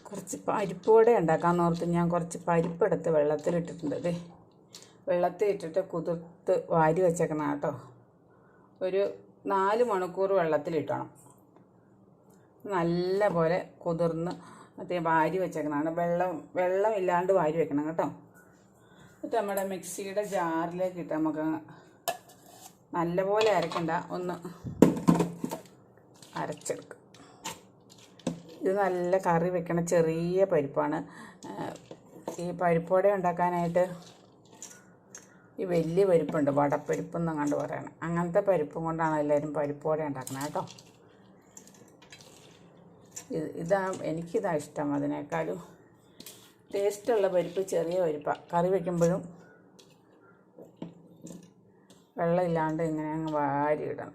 കുറച്ച് പരിപ്പ് വട ഉണ്ടാക്കാമെന്ന് ഓർത്ത് ഞാൻ കുറച്ച് പരിപ്പെടുത്ത് വെള്ളത്തിലിട്ടിട്ടുണ്ട്. അതെ, വെള്ളത്തിലിട്ടിട്ട് കുതിർത്ത് വാരി വെച്ചേക്കണം കേട്ടോ. ഒരു 4 മണിക്കൂർ വെള്ളത്തിലിട്ടണം. നല്ല പോലെ കുതിർന്ന് മറ്റേ വാരി വെച്ചേക്കണതാണ്. വെള്ളമില്ലാണ്ട് വാരി വെക്കണം കേട്ടോ. എന്നിട്ട് നമ്മുടെ മിക്സിയുടെ ജാറിലേക്ക് ഇട്ട് നമുക്ക് നല്ലപോലെ അരക്കണ്ട, ഒന്ന് അരച്ചെടുക്കാം. ഇത് നല്ല കറി വെക്കണ ചെറിയ പരിപ്പാണ്. ഈ പരിപ്പോട ഉണ്ടാക്കാനായിട്ട് ഈ വലിയ പരിപ്പുണ്ട്, വടപ്പരിപ്പ് എന്നങ്ങാണ്ട് പറയണം. അങ്ങനത്തെ പരിപ്പും കൊണ്ടാണ് എല്ലാവരും പരിപ്പോട ഉണ്ടാക്കുന്നത് കേട്ടോ. എനിക്കിതാ ഇഷ്ടം. അതിനേക്കാളും ടേസ്റ്റുള്ള പരിപ്പ് ചെറിയ പരിപ്പാണ്. കറി വയ്ക്കുമ്പോഴും വെള്ളമില്ലാണ്ട് ഇങ്ങനെ അങ്ങ് വാരി ഇടണം.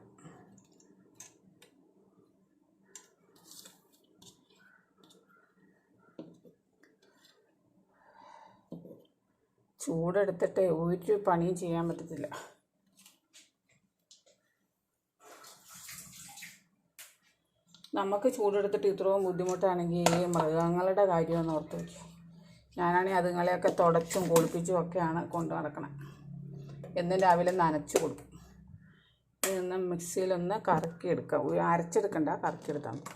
ചൂടെടുത്തിട്ട് ഒരു പണിയും ചെയ്യാൻ പറ്റത്തില്ല. നമുക്ക് ചൂടെടുത്തിട്ട് ഇത്രയും ബുദ്ധിമുട്ടാണെങ്കിൽ ഈ മൃഗങ്ങളുടെ കാര്യമൊന്ന് ഓർത്ത് വയ്ക്കുക. ഞാനാണെങ്കിൽ അതുങ്ങളെയൊക്കെ തുടച്ചും കുളിപ്പിച്ചും ഒക്കെയാണ് കൊണ്ടു നടക്കണം. എന്നും രാവിലെ നനച്ച് കൊടുക്കും. ഇതൊന്ന് മിക്സിയിലൊന്ന് കറക്കിയെടുക്കാം. അരച്ചെടുക്കണ്ട, കറക്കിയെടുത്താൽ മതി.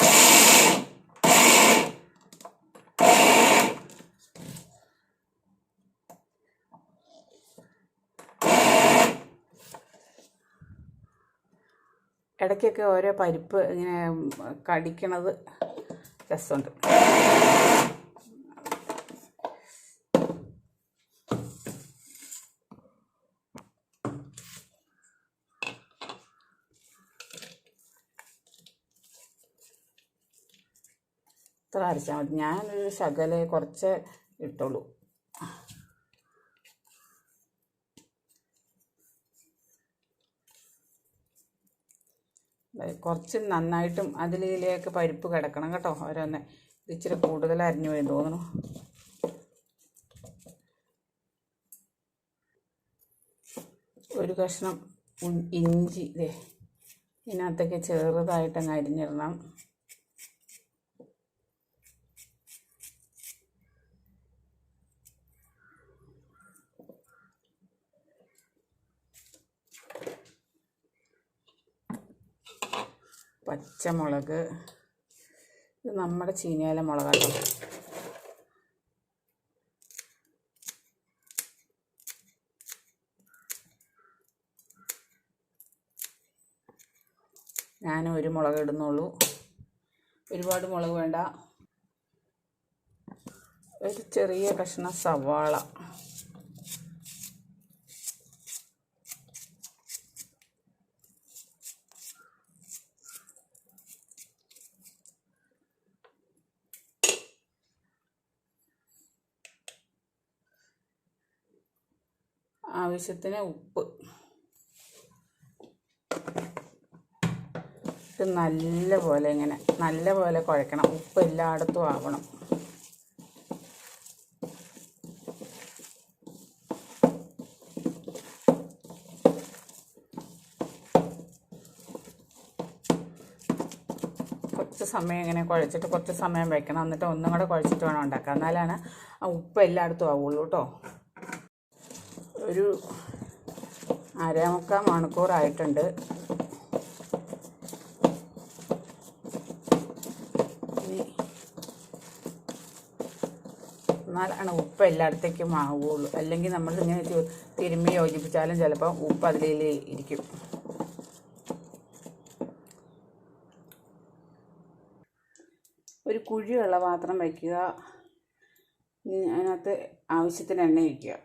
ഇടയ്ക്കൊക്കെ ഓരോ പരിപ്പ് ഇങ്ങനെ കടിക്കണത് രസമുണ്ട്. ഇത്ര അരച്ചാൽ മതി. ഞാനൊരു ശകലം കുറച്ച് ഇട്ടുള്ളൂ. കുറച്ച് നന്നായിട്ടും അതിലേക്ക് പരിപ്പ് കിടക്കണം കേട്ടോ. ഓരോന്ന് ഇച്ചിരി കൂടുതൽ അരിഞ്ഞു പോയി തോന്നുന്നു. ഒരു കഷ്ണം ഇഞ്ചി ഇതേ ഇതിനകത്തേക്ക് ചെറുതായിട്ടങ്ങ് അരിഞ്ഞിടണം. പച്ചമുളക്, ഇത് നമ്മുടെ ചീനിയില മുളകാണ്. ഞാൻ ഒരു മുളക് ഇടുന്നുള്ളൂ, ഒരുപാട് മുളക് വേണ്ട. ഒരു ചെറിയ കഷ്ണം സവാള, ആവശ്യത്തിന് ഉപ്പ്. ഇത് നല്ലപോലെ കുഴക്കണം. ഉപ്പ് എല്ലായിടത്തും ആവണം. കുറച്ച് സമയം ഇങ്ങനെ കുഴച്ചിട്ട് കുറച്ച് സമയം വെക്കണം. എന്നിട്ട് ഒന്നും കൂടെ കുഴച്ചിട്ട് വേണം ഉണ്ടാക്കാൻ. എന്നാലാണ് ആ ഉപ്പ് എല്ലായിടത്തും ആവുള്ളൂ കേട്ടോ. ഒരു 1/4 മണിക്കൂറായിട്ടുണ്ട്. ഇനി എന്നാലാണ് ഉപ്പ് എല്ലായിടത്തേക്കും ആവുള്ളൂ. അല്ലെങ്കിൽ നമ്മൾ ഇങ്ങനെ തിരുമ്മി യോജിപ്പിച്ചാലും ചിലപ്പോൾ ഉപ്പ് അതിൽ ഇരിക്കും. ഒരു കുഴിയുള്ള പാത്രം വയ്ക്കുക. അതിനകത്ത് ആവശ്യത്തിന് എണ്ണ ഒഴിക്കുക.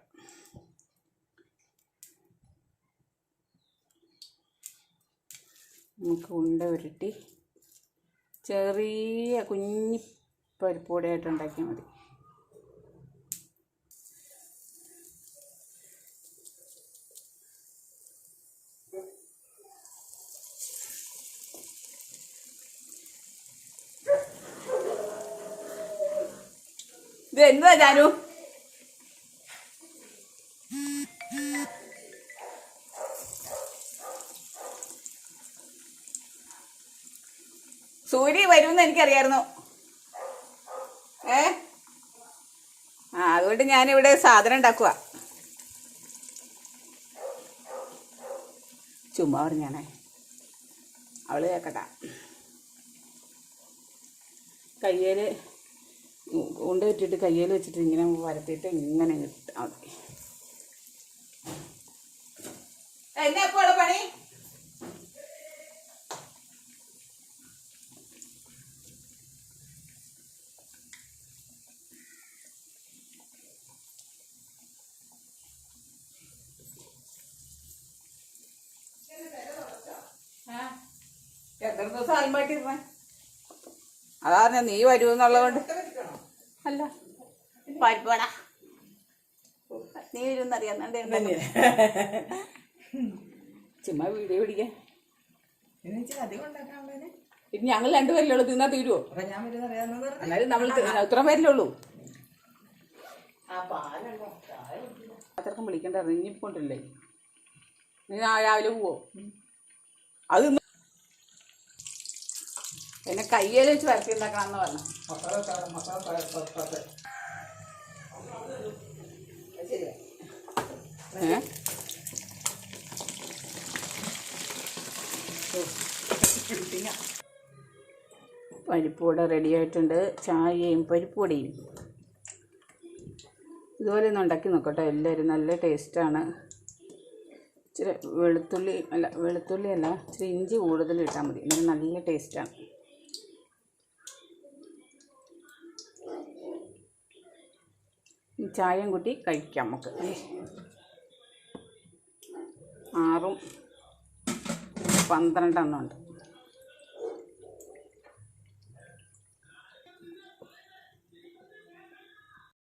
നമുക്ക് ഉണ്ട ഉരുട്ടി ചെറിയ കുഞ്ഞി പരിപ്പോടെയായിട്ട് ഉണ്ടാക്കിയാൽ മതി. ഇത് എന്താ ജാനു? സൂര്യ വരുമെന്ന് എനിക്കറിയായിരുന്നു. അതുകൊണ്ട് ഞാനിവിടെ സാധനം ഉണ്ടാക്കുക. ചുമ്മാ പറഞ്ഞാണേ, അവള് കേക്കട്ടാ. കയ്യിൽ കൊണ്ട് വെച്ചിട്ട് കയ്യിൽ വെച്ചിട്ട് ഇങ്ങനെ വരത്തിയിട്ട് ഇങ്ങനെ ഇട്ടാൽ മതി. എന്നാ ഇപ്പോൾ പണി? എത്ര ദിവസം ആൽമായിട്ടിരുന്നേ? അതാ നീ വരുമെന്നുള്ളതുകൊണ്ട്. അല്ല പരിപ്പാടാ, നീ വരുമെന്നറിയാം. ചുമ്മാ വീഡിയോ പിടിക്കാൻ. പിന്നെ ഞങ്ങൾ രണ്ടുപേരല്ലേ ഉള്ളൂ, തിന്നാ തീരുവോ? എന്നാലും നമ്മൾ ഇത്ര പേരല്ലേ ഉള്ളൂ. അത്രക്കും വിളിക്കണ്ട, ഇനിയിപ്പോണ്ടില്ലേ? നീ രാവിലെ പോവോ? അത് എന്നെ കയ്യിൽ വെച്ച് വരട്ടി ഉണ്ടാക്കണമെന്ന് പറഞ്ഞു. പരിപ്പുവട റെഡി ആയിട്ടുണ്ട്. ചായയും പരിപ്പുവടയും ഇതുപോലെ ഒന്ന് ഉണ്ടാക്കി നോക്കട്ടെ എല്ലാവരും. നല്ല ടേസ്റ്റാണ്. ഇച്ചിരി വെളുത്തുള്ളി അല്ല ഇച്ചിരി ഇഞ്ചി കൂടുതൽ ഇട്ടാൽ മതി. ഇതിന് നല്ല ടേസ്റ്റാണ്. ചായയും കൂട്ടി കഴിക്കാം നമുക്ക്. 6 ഉം 12 ഉണ്ട്.